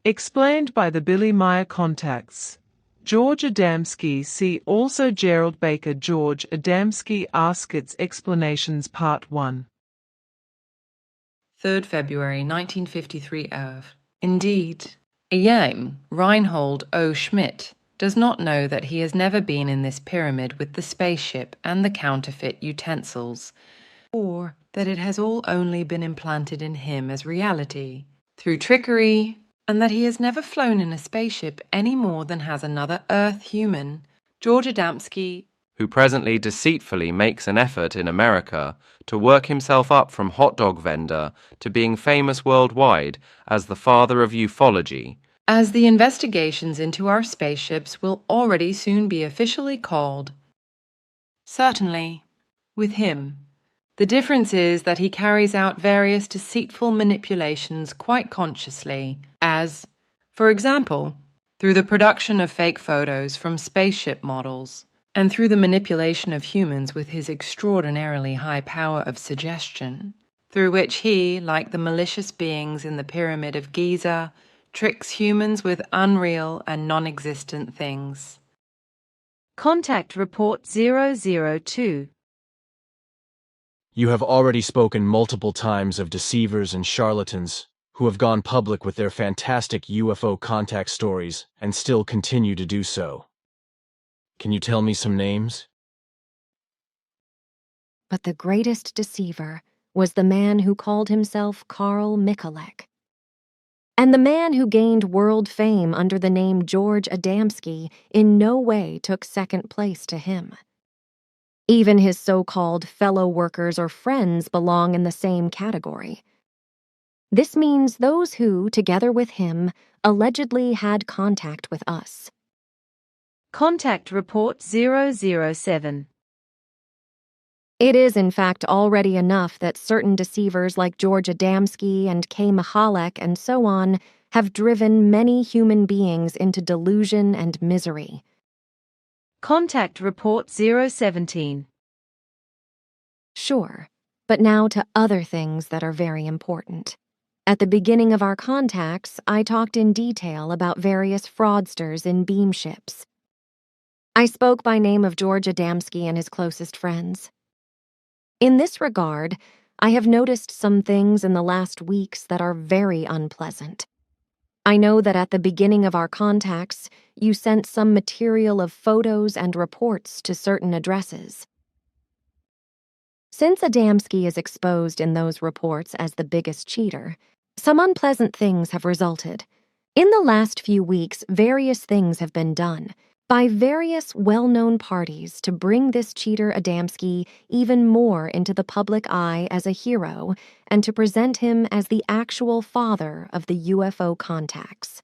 Explained by the Billy Meier contacts. George Adamski. See also Gerald Baker. George Adamski Asks Explanations Part 1. 3rd February 1953 Earth. Indeed, Iyam Reinhold O. Schmidt does not know that he has never been in this pyramid with the spaceship and the counterfeit utensils, or that it has all only been implanted in him as reality through trickery, and that he has never flown in a spaceship any more than has another Earth human, George Adamski, who presently deceitfully makes an effort in America to work himself up from hot dog vendor to being famous worldwide as the father of ufology, as the investigations into our spaceships will already soon be officially called. Certainly, with him, the difference is that he carries out various deceitful manipulations quite consciously, as, for example, through the production of fake photos from spaceship models, and through the manipulation of humans with his extraordinarily high power of suggestion, through which he, like the malicious beings in the Pyramid of Giza, tricks humans with unreal and non-existent things. Contact Report 002. You have already spoken multiple times of deceivers and charlatans who have gone public with their fantastic UFO contact stories and still continue to do so. Can you tell me some names? But the greatest deceiver was the man who called himself Carl Michalek. And the man who gained world fame under the name George Adamski in no way took second place to him. Even his so-called fellow workers or friends belong in the same category. This means those who, together with him, allegedly had contact with us. Contact Report 007. It is, in fact, already enough that certain deceivers like George Adamski and K. Michalek and so on have driven many human beings into delusion and misery. Contact Report 017. Sure, but now to other things that are very important. At the beginning of our contacts, I talked in detail about various fraudsters in beam ships. I spoke by name of George Adamski and his closest friends. In this regard, I have noticed some things in the last weeks that are very unpleasant. I know that at the beginning of our contacts, you sent some material of photos and reports to certain addresses. Since Adamski is exposed in those reports as the biggest cheater, some unpleasant things have resulted. In the last few weeks, various things have been done by various well-known parties to bring this cheater Adamski even more into the public eye as a hero and to present him as the actual father of the UFO contacts.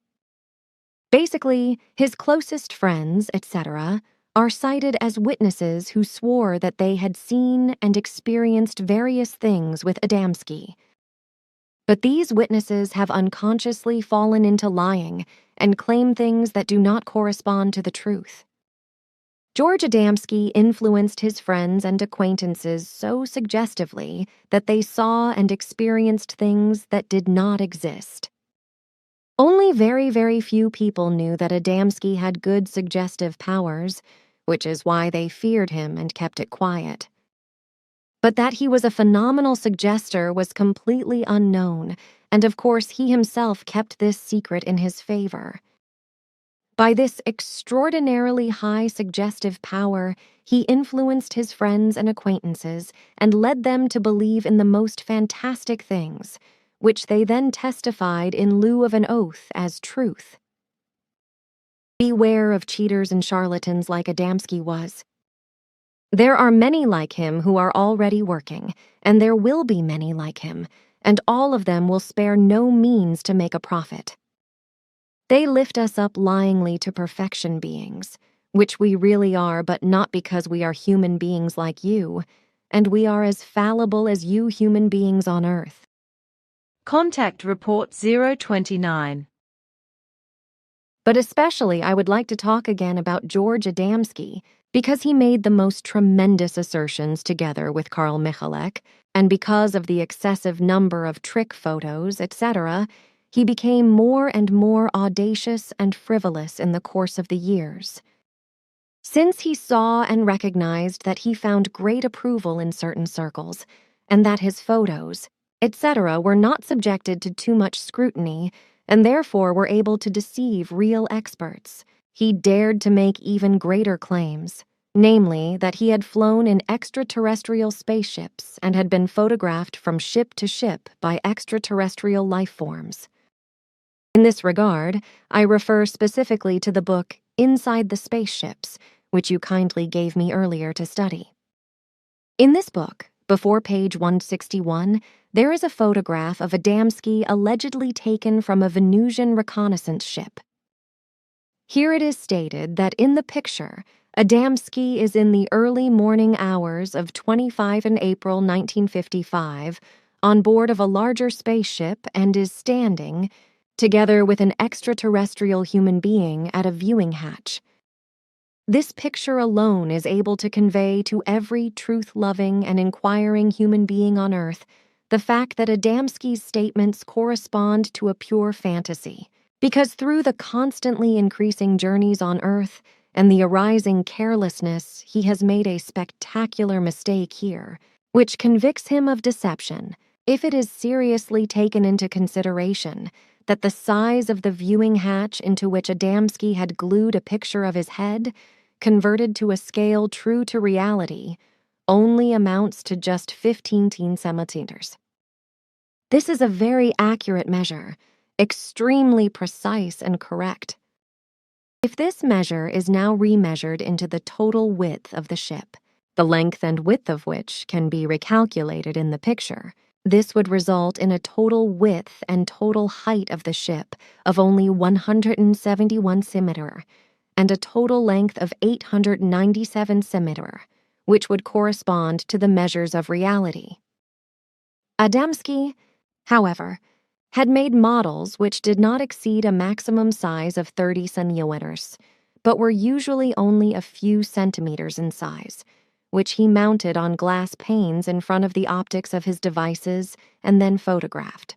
Basically, his closest friends, etc., are cited as witnesses who swore that they had seen and experienced various things with Adamski. But these witnesses have unconsciously fallen into lying and claim things that do not correspond to the truth. George Adamski influenced his friends and acquaintances so suggestively that they saw and experienced things that did not exist. Only very, very few people knew that Adamski had good suggestive powers, which is why they feared him and kept it quiet. But that he was a phenomenal suggester was completely unknown, and of course he himself kept this secret in his favor. By this extraordinarily high suggestive power, he influenced his friends and acquaintances and led them to believe in the most fantastic things, which they then testified in lieu of an oath as truth. Beware of cheaters and charlatans like Adamski was. There are many like him who are already working, and there will be many like him, and all of them will spare no means to make a profit. They lift us up lyingly to perfection beings, which we really are, but not because we are human beings like you, and we are as fallible as you human beings on Earth. Contact Report 029. But especially I would like to talk again about George Adamski, because he made the most tremendous assertions together with Carl Michalek, and because of the excessive number of trick photos, etc., he became more and more audacious and frivolous in the course of the years. Since he saw and recognized that he found great approval in certain circles, and that his photos, etc., were not subjected to too much scrutiny, and therefore were able to deceive real experts, he dared to make even greater claims, namely that he had flown in extraterrestrial spaceships and had been photographed from ship to ship by extraterrestrial life forms. In this regard, I refer specifically to the book Inside the Spaceships, which you kindly gave me earlier to study. In this book, before page 161, there is a photograph of Adamski allegedly taken from a Venusian reconnaissance ship. Here it is stated that in the picture, Adamski is in the early morning hours of 25 in April 1955 on board of a larger spaceship and is standing, together with an extraterrestrial human being, at a viewing hatch. This picture alone is able to convey to every truth-loving and inquiring human being on Earth the fact that Adamski's statements correspond to a pure fantasy, because through the constantly increasing journeys on Earth and the arising carelessness, he has made a spectacular mistake here, which convicts him of deception, if it is seriously taken into consideration that the size of the viewing hatch into which Adamski had glued a picture of his head, converted to a scale true to reality, only amounts to just 15 centimeters. This is a very accurate measure, extremely precise and correct. If this measure is now remeasured into the total width of the ship, the length and width of which can be recalculated in the picture, this would result in a total width and total height of the ship of only 171 centimeters and a total length of 897 centimeters, which would correspond to the measures of reality. Adamski, however, had made models which did not exceed a maximum size of 30 centimeters, but were usually only a few centimeters in size, which he mounted on glass panes in front of the optics of his devices and then photographed.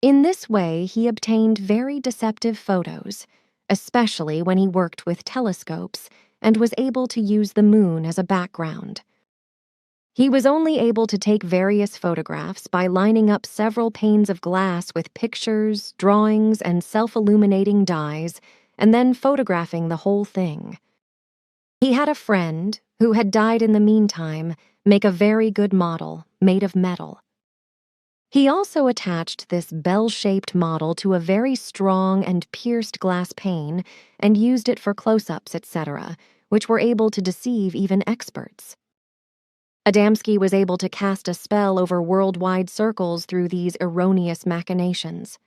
In this way, he obtained very deceptive photos, especially when he worked with telescopes and was able to use the moon as a background. He was only able to take various photographs by lining up several panes of glass with pictures, drawings, and self-illuminating dyes, and then photographing the whole thing. He had a friend, who had died in the meantime, make a very good model, made of metal. He also attached this bell-shaped model to a very strong and pierced glass pane and used it for close-ups, etc., which were able to deceive even experts. Adamski was able to cast a spell over worldwide circles through these erroneous machinations.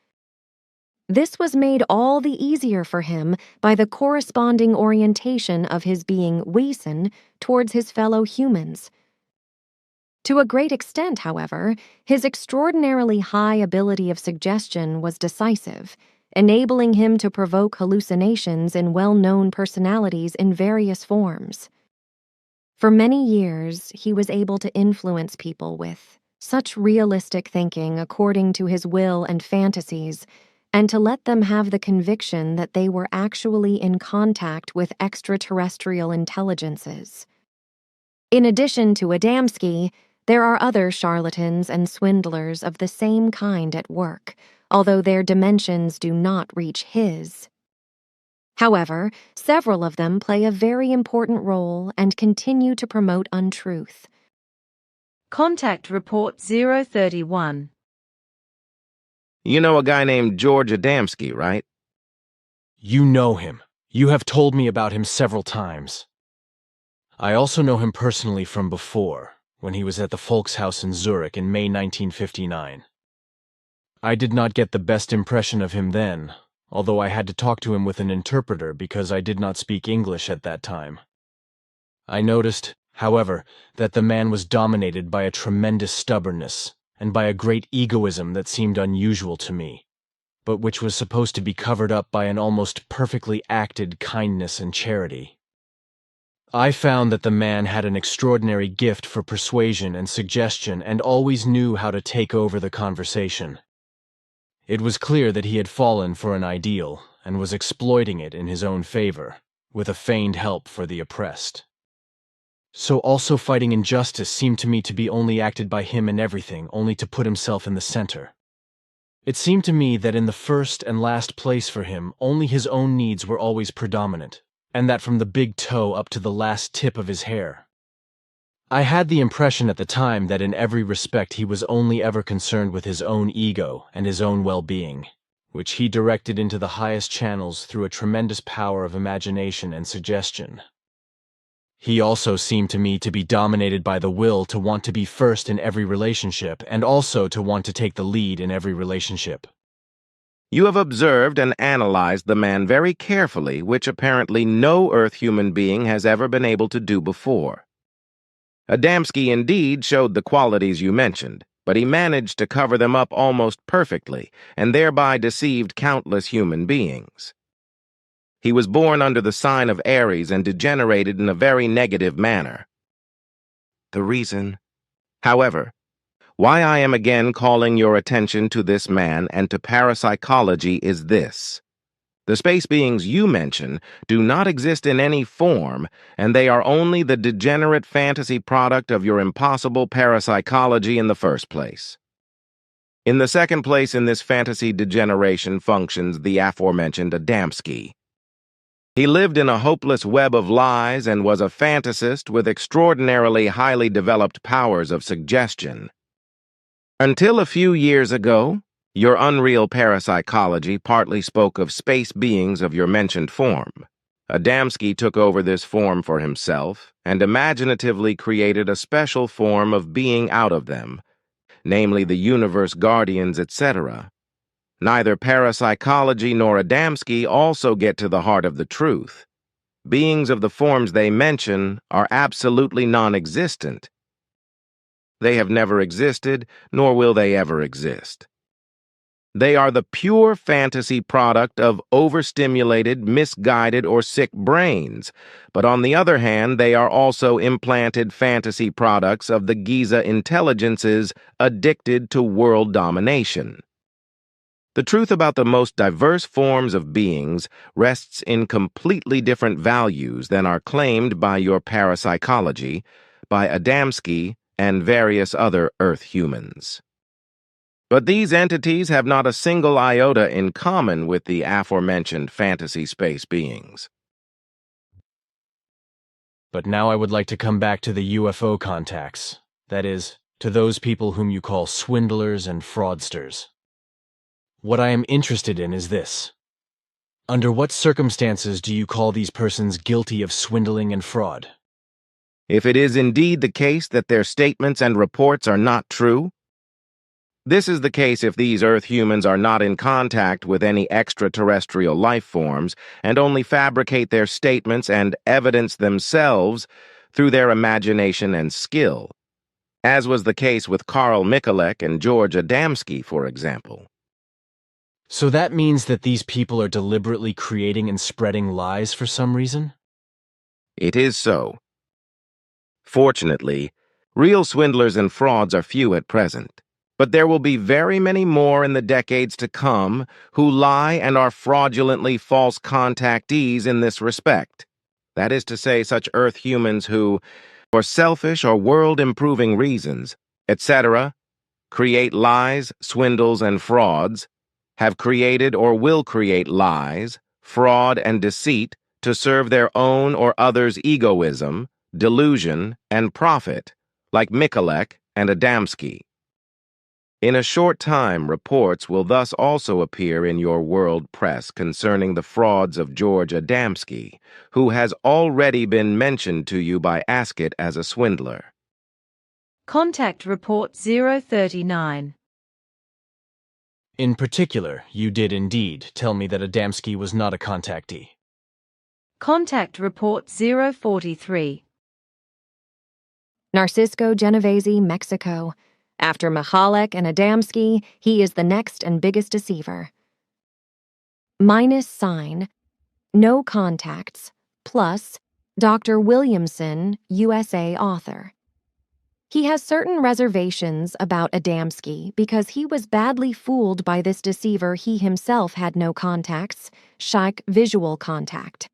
This was made all the easier for him by the corresponding orientation of his being Wesen towards his fellow humans. To a great extent, however, his extraordinarily high ability of suggestion was decisive, enabling him to provoke hallucinations in well-known personalities in various forms. For many years, he was able to influence people with such realistic thinking according to his will and fantasies, and to let them have the conviction that they were actually in contact with extraterrestrial intelligences. In addition to Adamski, there are other charlatans and swindlers of the same kind at work, although their dimensions do not reach his. However, several of them play a very important role and continue to promote untruth. Contact Report 031. You know a guy named George Adamski, right? You know him. You have told me about him several times. I also know him personally from before, when he was at the Volkshaus in Zurich in May 1959. I did not get the best impression of him then, although I had to talk to him with an interpreter because I did not speak English at that time. I noticed, however, that the man was dominated by a tremendous stubbornness and by a great egoism that seemed unusual to me, but which was supposed to be covered up by an almost perfectly acted kindness and charity. I found that the man had an extraordinary gift for persuasion and suggestion and always knew how to take over the conversation. It was clear that he had fallen for an ideal and was exploiting it in his own favor, with a feigned help for the oppressed. So also fighting injustice seemed to me to be only acted by him in everything, only to put himself in the center. It seemed to me that in the first and last place for him, only his own needs were always predominant, and that from the big toe up to the last tip of his hair. I had the impression at the time that in every respect he was only ever concerned with his own ego and his own well-being, which he directed into the highest channels through a tremendous power of imagination and suggestion. He also seemed to me to be dominated by the will to want to be first in every relationship and also to want to take the lead in every relationship. You have observed and analyzed the man very carefully, which apparently no Earth human being has ever been able to do before. Adamski indeed showed the qualities you mentioned, but he managed to cover them up almost perfectly and thereby deceived countless human beings. He was born under the sign of Aries and degenerated in a very negative manner. The reason, however, why I am again calling your attention to this man and to parapsychology is this. The space beings you mention do not exist in any form, and they are only the degenerate fantasy product of your impossible parapsychology in the first place. In the second place in this fantasy degeneration functions the aforementioned Adamski. He lived in a hopeless web of lies and was a fantasist with extraordinarily highly developed powers of suggestion. Until a few years ago, your unreal parapsychology partly spoke of space beings of your mentioned form. Adamski took over this form for himself and imaginatively created a special form of being out of them, namely the universe guardians, etc. Neither parapsychology nor Adamski also get to the heart of the truth. Beings of the forms they mention are absolutely non-existent. They have never existed, nor will they ever exist. They are the pure fantasy product of overstimulated, misguided, or sick brains, but on the other hand, they are also implanted fantasy products of the Giza intelligences addicted to world domination. The truth about the most diverse forms of beings rests in completely different values than are claimed by your parapsychology, by Adamski, and various other Earth humans. But these entities have not a single iota in common with the aforementioned fantasy space beings. But now I would like to come back to the UFO contacts, that is, to those people whom you call swindlers and fraudsters. What I am interested in is this. Under what circumstances do you call these persons guilty of swindling and fraud? If it is indeed the case that their statements and reports are not true, this is the case if these Earth humans are not in contact with any extraterrestrial life forms and only fabricate their statements and evidence themselves through their imagination and skill, as was the case with Carl Michalek and George Adamski, for example. So that means that these people are deliberately creating and spreading lies for some reason? It is so. Fortunately, real swindlers and frauds are few at present, but there will be very many more in the decades to come who lie and are fraudulently false contactees in this respect. That is to say, such Earth humans who, for selfish or world-improving reasons, etc., create lies, swindles, and frauds, have created or will create lies, fraud, and deceit to serve their own or others' egoism, delusion, and profit, like Michalek and Adamski. In a short time, reports will thus also appear in your world press concerning the frauds of George Adamski, who has already been mentioned to you by Ascot as a swindler. Contact Report 039. In particular, you did indeed tell me that Adamski was not a contactee. Contact Report 043. Narcisco Genovese, Mexico. After Michalek and Adamski, he is the next and biggest deceiver. Minus sign, no contacts, plus Dr. Williamson, USA author. He has certain reservations about Adamski because he was badly fooled by this deceiver. He himself had no contacts, Shaik visual contact.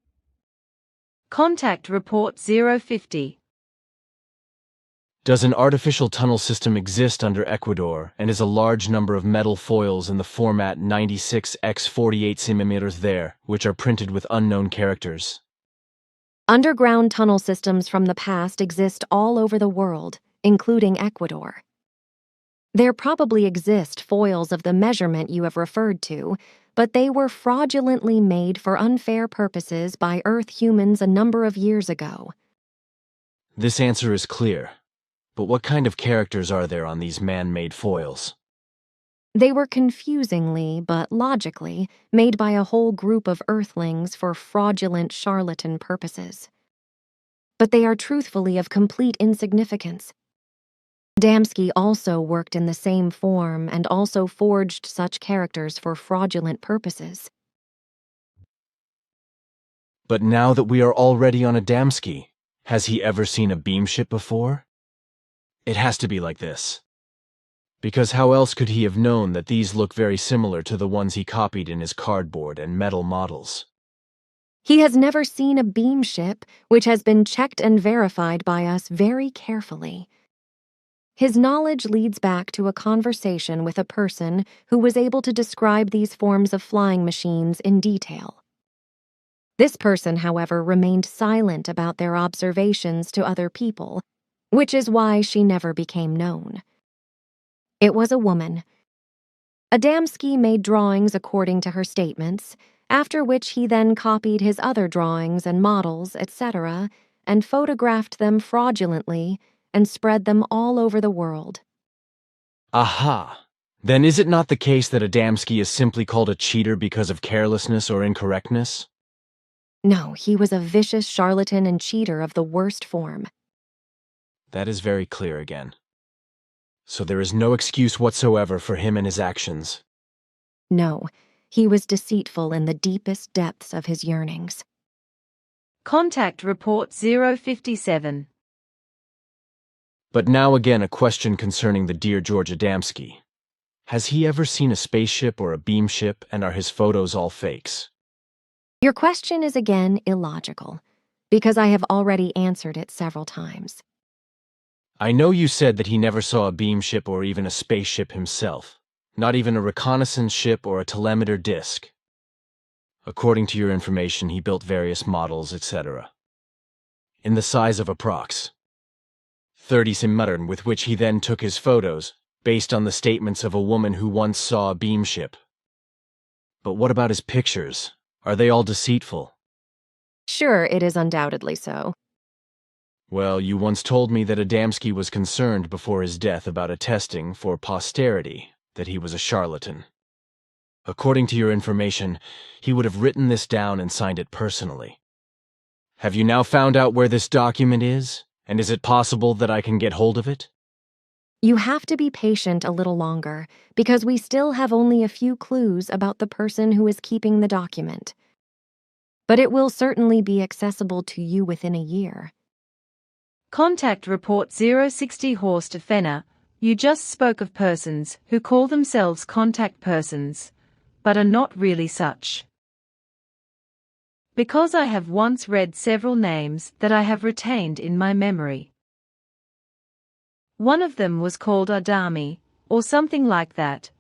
Contact Report 050. Does an artificial tunnel system exist under Ecuador, and is a large number of metal foils in the format 96x48 cm there, which are printed with unknown characters? Underground tunnel systems from the past exist all over the world, including Ecuador. There probably exist foils of the measurement you have referred to, but they were fraudulently made for unfair purposes by Earth humans a number of years ago. This answer is clear. But what kind of characters are there on these man-made foils? They were confusingly, but logically, made by a whole group of Earthlings for fraudulent charlatan purposes. But they are truthfully of complete insignificance. Adamski also worked in the same form and also forged such characters for fraudulent purposes. But now that we are already on Adamski, has he ever seen a beamship before? It has to be like this. Because how else could he have known that these look very similar to the ones he copied in his cardboard and metal models? He has never seen a beamship, which has been checked and verified by us very carefully. His knowledge leads back to a conversation with a person who was able to describe these forms of flying machines in detail. This person, however, remained silent about their observations to other people, which is why she never became known. It was a woman. Adamski made drawings according to her statements, after which he then copied his other drawings and models, etc., and photographed them fraudulently and spread them all over the world. Aha! Then is it not the case that Adamski is simply called a cheater because of carelessness or incorrectness? No, he was a vicious charlatan and cheater of the worst form. That is very clear again. So there is no excuse whatsoever for him and his actions. No, he was deceitful in the deepest depths of his yearnings. Contact Report 057. But now again a question concerning the dear George Adamski. Has he ever seen a spaceship or a beamship, and are his photos all fakes? Your question is again illogical, because I have already answered it several times. I know you said that he never saw a beamship or even a spaceship himself, not even a reconnaissance ship or a telemeter disc. According to your information, he built various models, etc. in the size of approx. 30 cm, with which he then took his photos, based on the statements of a woman who once saw a beamship. But what about his pictures? Are they all deceitful? Sure, it is undoubtedly so. Well, you once told me that Adamski was concerned before his death about attesting for posterity that he was a charlatan. According to your information, he would have written this down and signed it personally. Have you now found out where this document is? And is it possible that I can get hold of it? You have to be patient a little longer, because we still have only a few clues about the person who is keeping the document. But it will certainly be accessible to you within a year. Contact Report 060 Horst Fenner. You just spoke of persons who call themselves contact persons, but are not really such. Because I have once read several names that I have retained in my memory. One of them was called Adami, or something like that,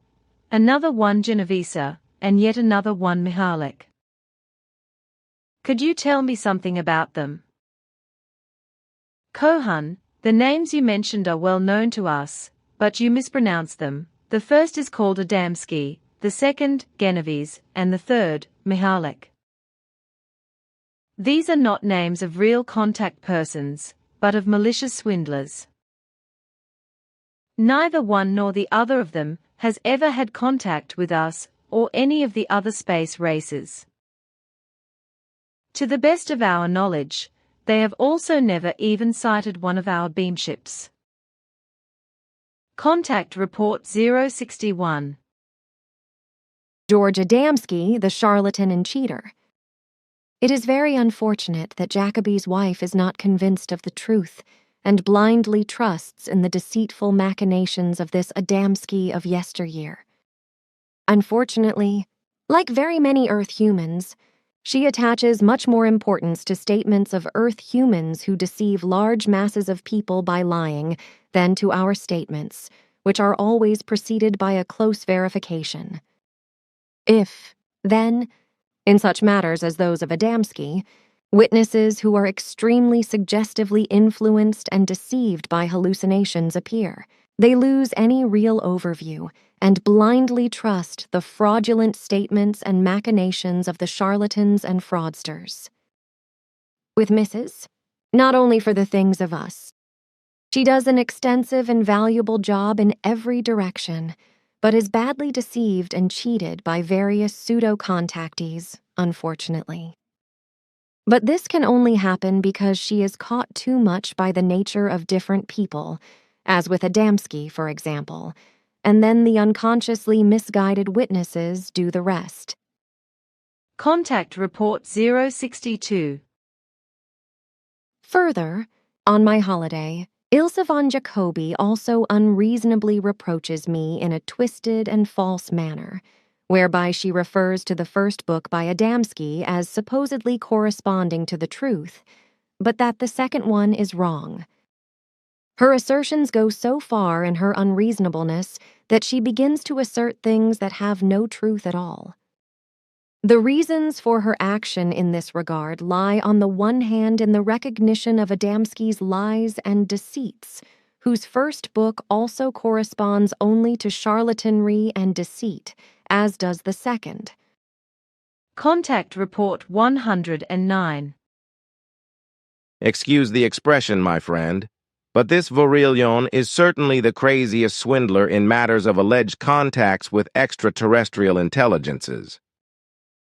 another one Genovesa, and yet another one Mihalik. Could you tell me something about them? Kohan, the names you mentioned are well known to us, but you mispronounce them. The first is called Adamski, the second, Genovese, and the third, Mihalik. These are not names of real contact persons, but of malicious swindlers. Neither one nor the other of them has ever had contact with us or any of the other space races. To the best of our knowledge, they have also never even sighted one of our beamships. Contact Report 061. George Adamski, the charlatan and cheater. It is very unfortunate that Jacoby's wife is not convinced of the truth, and blindly trusts in the deceitful machinations of this Adamski of yesteryear. Unfortunately, like very many Earth humans, she attaches much more importance to statements of Earth humans who deceive large masses of people by lying than to our statements, which are always preceded by a close verification. If, then, in such matters as those of Adamski, witnesses who are extremely suggestively influenced and deceived by hallucinations appear, they lose any real overview and blindly trust the fraudulent statements and machinations of the charlatans and fraudsters. With Mrs., not only for the things of us, she does an extensive and valuable job in every direction, but is badly deceived and cheated by various pseudo-contactees, unfortunately. But this can only happen because she is caught too much by the nature of different people, as with Adamski, for example, and then the unconsciously misguided witnesses do the rest. Contact Report 062. Further, on my holiday, Ilse von Jacobi also unreasonably reproaches me in a twisted and false manner, whereby she refers to the first book by Adamski as supposedly corresponding to the truth, but that the second one is wrong. Her assertions go so far in her unreasonableness that she begins to assert things that have no truth at all. The reasons for her action in this regard lie on the one hand in the recognition of Adamski's lies and deceits, whose first book also corresponds only to charlatanry and deceit, as does the second. Contact Report 109. Excuse the expression, my friend, but this Vorillon is certainly the craziest swindler in matters of alleged contacts with extraterrestrial intelligences.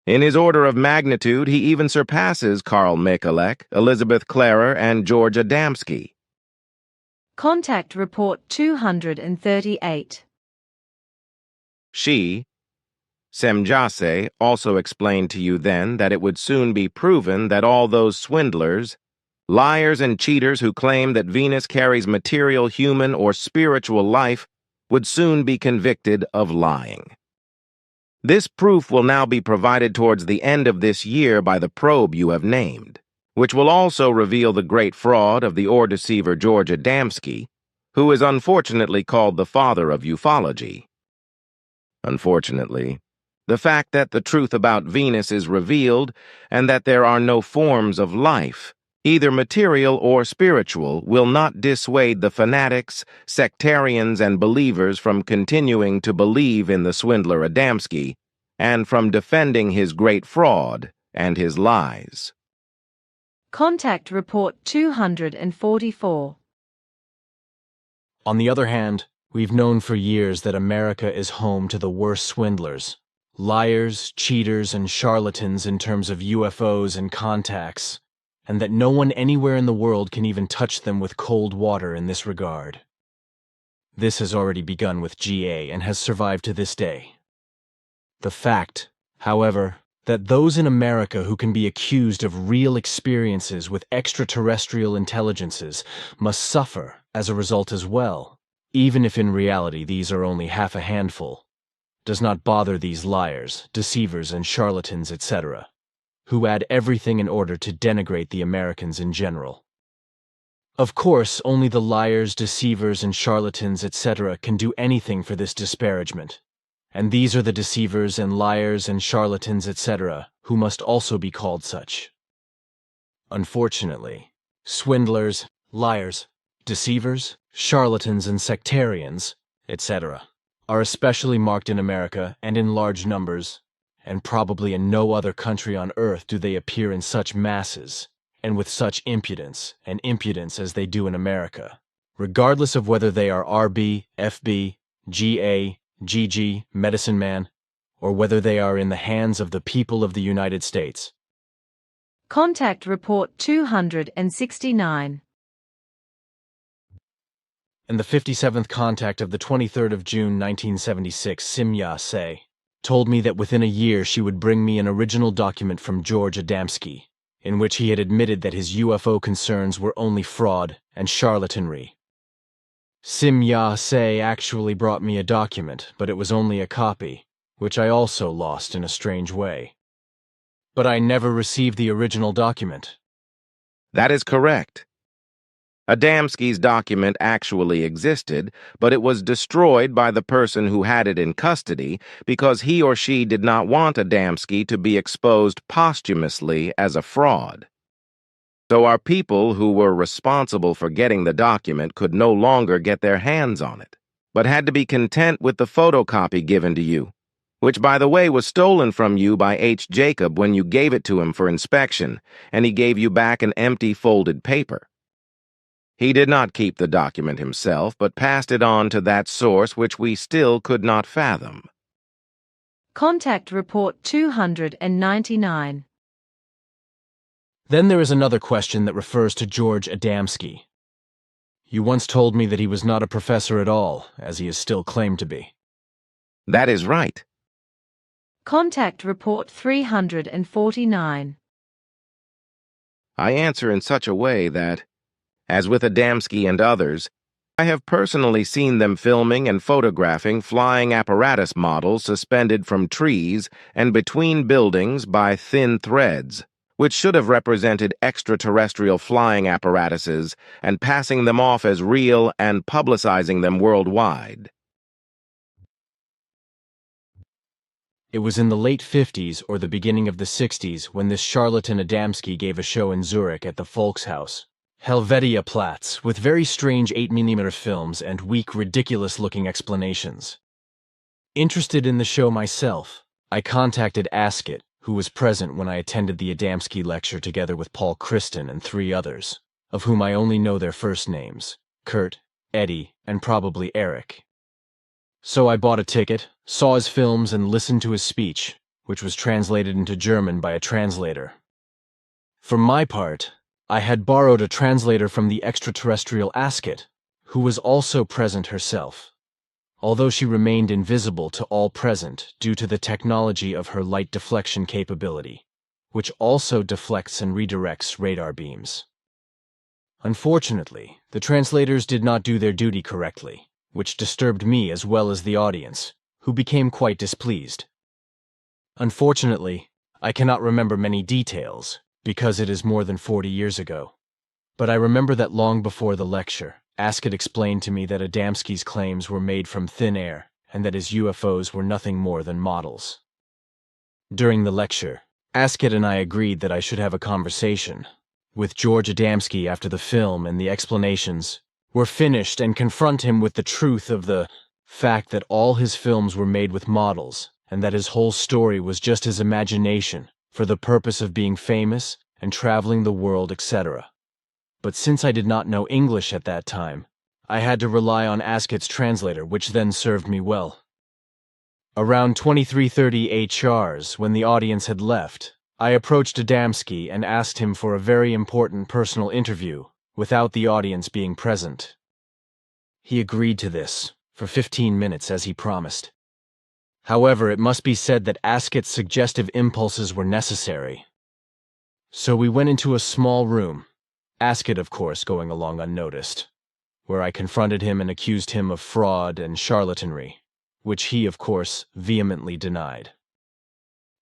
In his order of magnitude, he even surpasses Karl Michalek, Elizabeth Klarer, and George Adamski. Contact Report 238. She, Semjase, also explained to you then that it would soon be proven that all those swindlers, liars and cheaters who claim that Venus carries material human or spiritual life would soon be convicted of lying. This proof will now be provided towards the end of this year by the probe you have named, which will also reveal the great fraud of the ore-deceiver George Adamski, who is unfortunately called the father of ufology. Unfortunately, the fact that the truth about Venus is revealed and that there are no forms of life, either material or spiritual, will not dissuade the fanatics, sectarians, and believers from continuing to believe in the swindler Adamski and from defending his great fraud and his lies. Contact Report 244. On the other hand, we've known for years that America is home to the worst swindlers, liars, cheaters, and charlatans in terms of UFOs and contacts, and that no one anywhere in the world can even touch them with cold water in this regard. This has already begun with GA and has survived to this day. The fact, however, that those in America who can be accused of real experiences with extraterrestrial intelligences must suffer as a result as well, even if in reality these are only half a handful, does not bother these liars, deceivers, and charlatans, etc., who add everything in order to denigrate the Americans in general. Of course, only the liars, deceivers, and charlatans, etc. can do anything for this disparagement, and these are the deceivers and liars and charlatans, etc., who must also be called such. Unfortunately, swindlers, liars, deceivers, charlatans, and sectarians, etc., are especially marked in America and in large numbers, and probably in no other country on earth do they appear in such masses, and with such impudence as they do in America, regardless of whether they are RB, FB, GA, GG, Medicine Man, or whether they are in the hands of the people of the United States. Contact Report 269. In the 57th contact of the 23rd of June 1976, Semjase told me that within a year she would bring me an original document from George Adamski, in which he had admitted that his UFO concerns were only fraud and charlatanry. Sim Ya-se actually brought me a document, but it was only a copy, which I also lost in a strange way. But I never received the original document. That is correct. Adamski's document actually existed, but it was destroyed by the person who had it in custody because he or she did not want Adamski to be exposed posthumously as a fraud. So our people who were responsible for getting the document could no longer get their hands on it, but had to be content with the photocopy given to you, which, by the way, was stolen from you by H. Jacob when you gave it to him for inspection, and he gave you back an empty folded paper. He did not keep the document himself, but passed it on to that source which we still could not fathom. Contact Report 299. Then there is another question that refers to George Adamski. You once told me that he was not a professor at all, as he is still claimed to be. That is right. Contact Report 349. I answer in such a way that, as with Adamski and others, I have personally seen them filming and photographing flying apparatus models suspended from trees and between buildings by thin threads, which should have represented extraterrestrial flying apparatuses, and passing them off as real and publicizing them worldwide. It was in the late 50s or the beginning of the 60s when this charlatan Adamski gave a show in Zurich at the Volkshaus, Helvetia Platz, with very strange 8mm films and weak, ridiculous-looking explanations. Interested in the show myself, I contacted Ascot, who was present when I attended the Adamski lecture together with Paul Christen and 3 others, of whom I only know their first names, Kurt, Eddie, and probably Eric. So I bought a ticket, saw his films, and listened to his speech, which was translated into German by a translator. For my part, I had borrowed a translator from the extraterrestrial Ascot, who was also present herself, although she remained invisible to all present due to the technology of her light deflection capability, which also deflects and redirects radar beams. Unfortunately, the translators did not do their duty correctly, which disturbed me as well as the audience, who became quite displeased. Unfortunately, I cannot remember many details, because it is more than 40 years ago. But I remember that long before the lecture, Ascot explained to me that Adamski's claims were made from thin air, and that his UFOs were nothing more than models. During the lecture, Ascot and I agreed that I should have a conversation with George Adamski after the film and the explanations were finished, and confront him with the truth of the fact that all his films were made with models, and that his whole story was just his imagination for the purpose of being famous and traveling the world, etc. But since I did not know English at that time, I had to rely on Ascot's translator, which then served me well. Around 23:30 HRs, when the audience had left, I approached Adamski and asked him for a very important personal interview, without the audience being present. He agreed to this, for 15 minutes as he promised. However, it must be said that Ascot's suggestive impulses were necessary. So we went into a small room, Ascot, of course, going along unnoticed, where I confronted him and accused him of fraud and charlatanry, which he, of course, vehemently denied.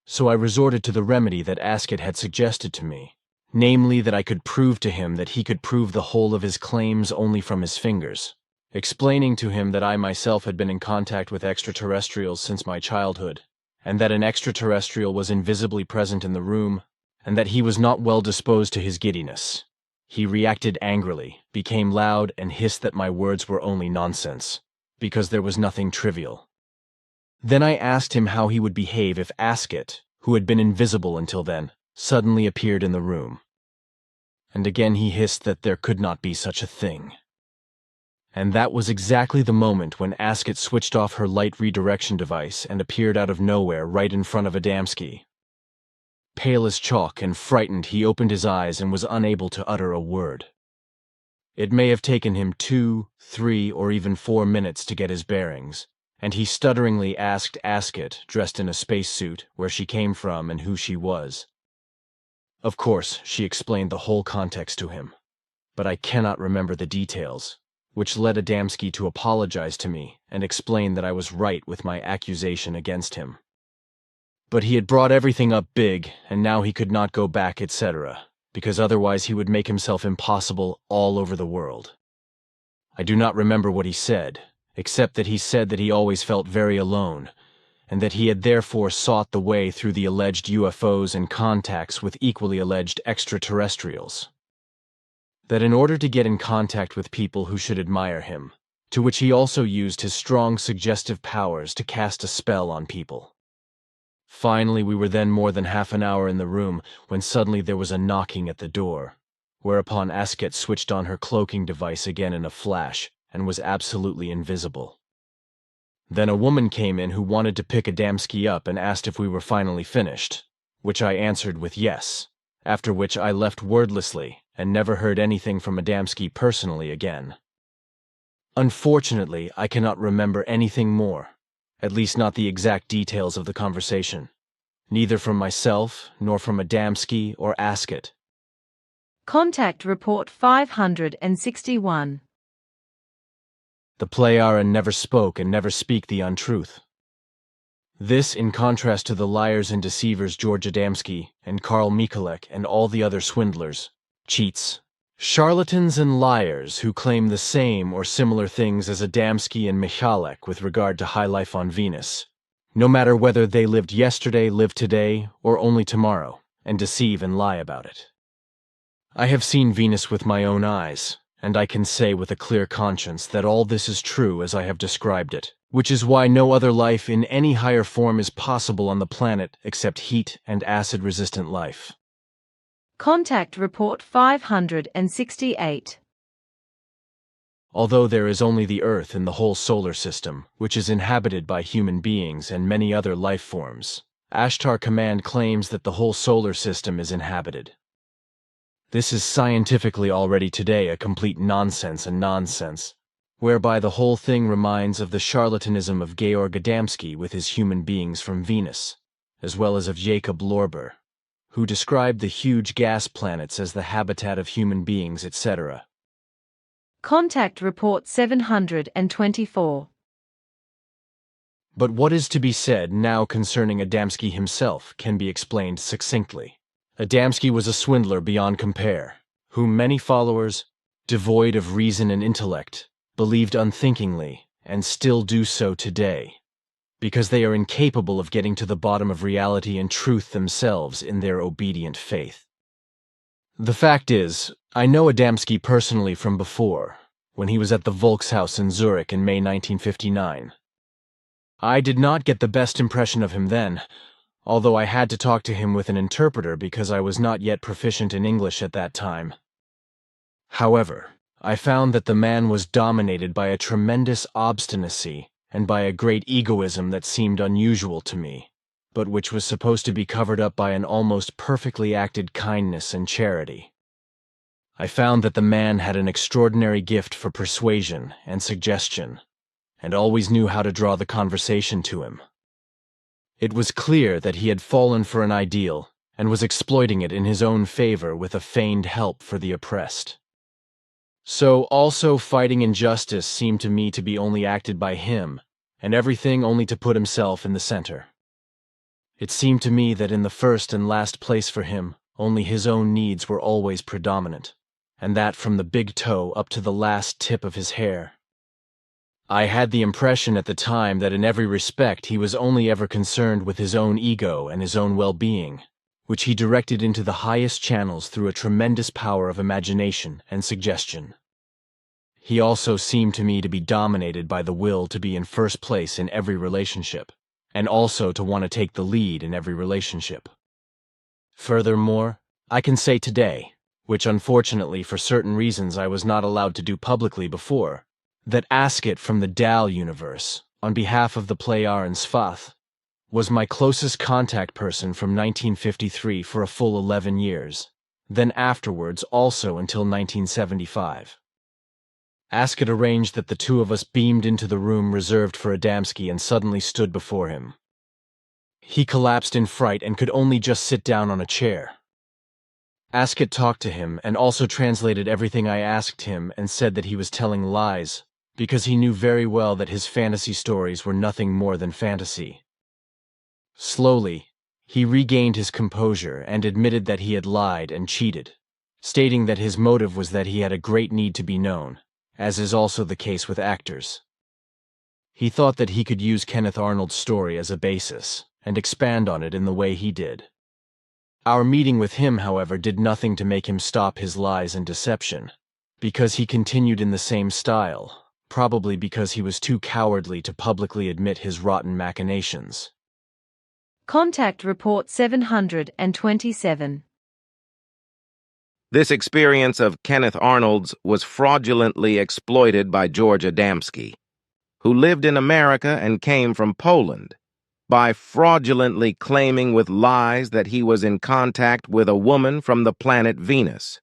So I resorted to the remedy that Ascot had suggested to me, namely that I could prove to him that he could prove the whole of his claims only from his fingers, explaining to him that I myself had been in contact with extraterrestrials since my childhood, and that an extraterrestrial was invisibly present in the room, and that he was not well disposed to his giddiness. He reacted angrily, became loud, and hissed that my words were only nonsense, because there was nothing trivial. Then I asked him how he would behave if Ascot, who had been invisible until then, suddenly appeared in the room. And again he hissed that there could not be such a thing. And that was exactly the moment when Ascot switched off her light redirection device and appeared out of nowhere right in front of Adamski. Pale as chalk and frightened, he opened his eyes and was unable to utter a word. It may have taken him 2, 3, or even 4 minutes to get his bearings, and he stutteringly asked Ascot, dressed in a spacesuit, where she came from and who she was. Of course, she explained the whole context to him, but I cannot remember the details, which led Adamski to apologize to me and explain that I was right with my accusation against him. But he had brought everything up big, and now he could not go back, etc., because otherwise he would make himself impossible all over the world. I do not remember what he said, except that he said that he always felt very alone, and that he had therefore sought the way through the alleged UFOs and contacts with equally alleged extraterrestrials. That in order to get in contact with people who should admire him, to which he also used his strong suggestive powers to cast a spell on people. Finally, we were then more than half an hour in the room when suddenly there was a knocking at the door, whereupon Asket switched on her cloaking device again in a flash and was absolutely invisible. Then a woman came in who wanted to pick Adamski up and asked if we were finally finished, which I answered with yes, after which I left wordlessly and never heard anything from Adamski personally again. Unfortunately, I cannot remember anything more, at least not the exact details of the conversation, neither from myself nor from Adamski or Asket. Contact Report 561. The Plejaren never spoke and never speak the untruth. This in contrast to the liars and deceivers George Adamski and Karl Michalek and all the other swindlers, cheats, charlatans and liars who claim the same or similar things as Adamski and Michalek with regard to high life on Venus, no matter whether they lived yesterday, live today, or only tomorrow, and deceive and lie about it. I have seen Venus with my own eyes, and I can say with a clear conscience that all this is true as I have described it, which is why no other life in any higher form is possible on the planet except heat and acid-resistant life. Contact Report 568. Although there is only the Earth in the whole solar system, which is inhabited by human beings and many other life forms, Ashtar Command claims that the whole solar system is inhabited. This is scientifically already today a complete nonsense and nonsense, whereby the whole thing reminds of the charlatanism of Georg Adamski with his human beings from Venus, as well as of Jacob Lorber, who described the huge gas planets as the habitat of human beings, etc. Contact Report 724. But what is to be said now concerning Adamski himself can be explained succinctly. Adamski was a swindler beyond compare, whom many followers, devoid of reason and intellect, believed unthinkingly, and still do so today, because they are incapable of getting to the bottom of reality and truth themselves in their obedient faith. The fact is, I know Adamski personally from before, when he was at the Volkshaus in Zurich in May 1959. I did not get the best impression of him then, although I had to talk to him with an interpreter because I was not yet proficient in English at that time. However, I found that the man was dominated by a tremendous obstinacy and by a great egoism that seemed unusual to me, but which was supposed to be covered up by an almost perfectly acted kindness and charity. I found that the man had an extraordinary gift for persuasion and suggestion, and always knew how to draw the conversation to him. It was clear that he had fallen for an ideal and was exploiting it in his own favor with a feigned help for the oppressed. So also fighting injustice seemed to me to be only acted by him, and everything only to put himself in the center. It seemed to me that in the first and last place for him, only his own needs were always predominant, and that from the big toe up to the last tip of his hair. I had the impression at the time that in every respect he was only ever concerned with his own ego and his own well-being, which he directed into the highest channels through a tremendous power of imagination and suggestion. He also seemed to me to be dominated by the will to be in first place in every relationship, and also to want to take the lead in every relationship. Furthermore, I can say today, which unfortunately for certain reasons I was not allowed to do publicly before, that Asket from the Dal universe, on behalf of the Plejaren Svath, was my closest contact person from 1953 for a full 11 years, then afterwards also until 1975. Asket arranged that the two of us beamed into the room reserved for Adamski and suddenly stood before him. He collapsed in fright and could only just sit down on a chair. Ascot talked to him and also translated everything I asked him and said that he was telling lies, because he knew very well that his fantasy stories were nothing more than fantasy. Slowly, he regained his composure and admitted that he had lied and cheated, stating that his motive was that he had a great need to be known, as is also the case with actors. He thought that he could use Kenneth Arnold's story as a basis and expand on it in the way he did. Our meeting with him, however, did nothing to make him stop his lies and deception, because he continued in the same style, probably because he was too cowardly to publicly admit his rotten machinations. Contact Report 727. This experience of Kenneth Arnold's was fraudulently exploited by George Adamski, who lived in America and came from Poland, by fraudulently claiming with lies that he was in contact with a woman from the planet Venus.